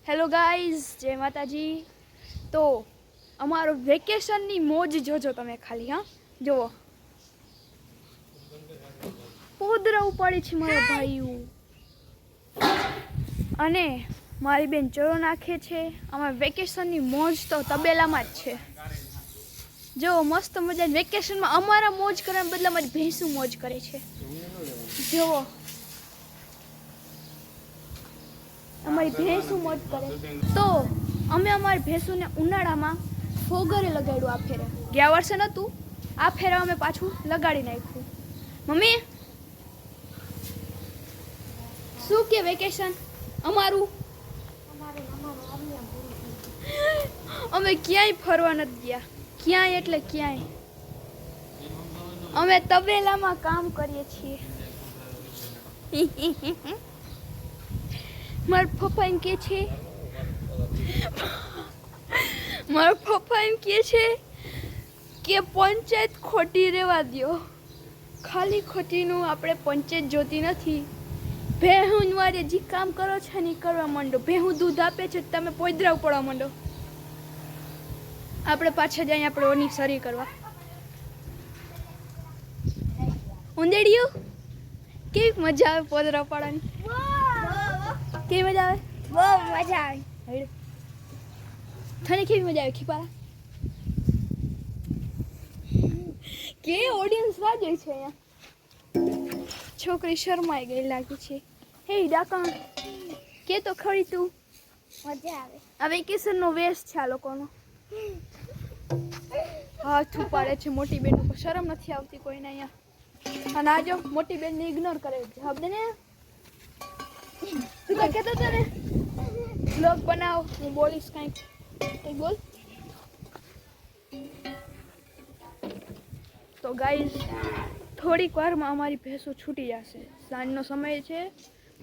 Hello guys, જય માતાજી। તો અમારો વેકેશનની મોજ જોજો તમે ખાલી। હા જુઓ, પોદરા ઉપાડી છે મારા ભાઈઓ અને મારી બેન ચરો નાખે છે। અમારા વેકેશનની મોજ તો તબેલામાં જ છે। જો મસ્ત મજા વેકેશનમાં અમારા મોજ કરવાના બદલે મારી ભેંસું મોજ કરે છે। જુઓ અમારી ભેંસું મોજ કરે। તો અમે અમારી ભેંસુને ઉનાળામાં ફોગરે લગાડ્યું। આ ફેરે ગયા વર્ષે નહોતું, આ ફેરે અમે પાછું લગાડી નાખ્યું। મમ્મી શું કે વેકેશન અમારું? અમે ક્યાંય ફરવા નથી ગયા, ક્યાંય એટલે ક્યાંય। અમે તબેલામાં કામ કરીએ છીએ। મારા પપ્પા એમ કે છે કે પંચાયત ખોટી રહેવા દો। ખાલી ખોટીનું આપણે પંચાયત જોતી નથી। ભેહું વારે જે કામ કરો છો ને કરવા માંડો। ભેહું દૂધ આપે છે, તમે પોદરા પડવા માંડો। આપણે પાછા જઈએ આપણે ઓની સરી કરવા। ઉંદેડિયું કેવી મજા આવે પોદરા પાડવાની? કેવી મજા આવે? બહુ મજા આવે। તને કેવી મજા આવે ખીપારા? કે ઓડિયન્સ રાહ જોઈ છે અહીંયા। છોકરી શર્માઈ ગઈ લાગી છે। હે ડાકા કે તો ખરી તું, મજા આવે। આ વેકેશન નો વેશ છે આ લોકોનો। હાથ ઉપાડે છે મોટી બેન ઉપર, શરમ નથી આવતી કોઈને અહીંયા। અને આજો મોટી બેન ને ઇગ્નોર કરે। જવાબ દે ને, તું તો કહેતો હતો ને બ્લોગ બનાવ, હું બોલીશ કાંઈક, કંઈક બોલ। તો ગાઈઝ થોડીક વારમાં અમારી ભેંસો છૂટી જશે। સાંજનો સમય છે,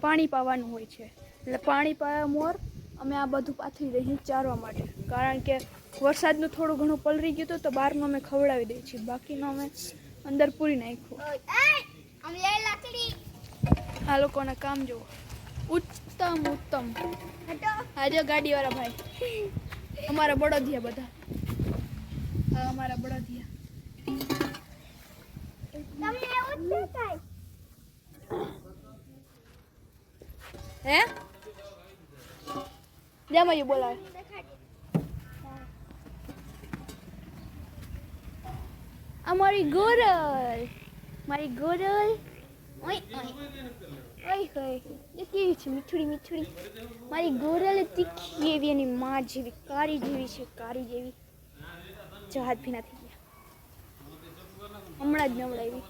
પાણી પાવાનું હોય છે, એટલે પાણી પાવા મોર અમે આ બધું પાથરી દઈએ ચારવા માટે। કારણ કે વરસાદનું થોડું ઘણું પલળી ગયું હતું તો બહારનું અમે ખવડાવી દઈએ છીએ, બાકીનું અમે અંદર પૂરી નાખ્યું। આ લોકોના કામ જુઓ, ઉત્તમ ઉત્તમ। આજો ગાડીવાળા ભાઈ, અમારા બળદિયા બધા, હા અમારા બળદિયા। હે જામાં બોલાવે અમારી ગોરલ, મારી ગોરલ ઓય ઓય ઓય હોય એ કેવી છે, મીઠડી મીઠડી। મારી ગોરલ તીખી એવી, એની માં જેવી કાળી જેવી છે, કાળી જેવી। જહાજ ભી નથી ગયા, હમણાં જ નવડાવી।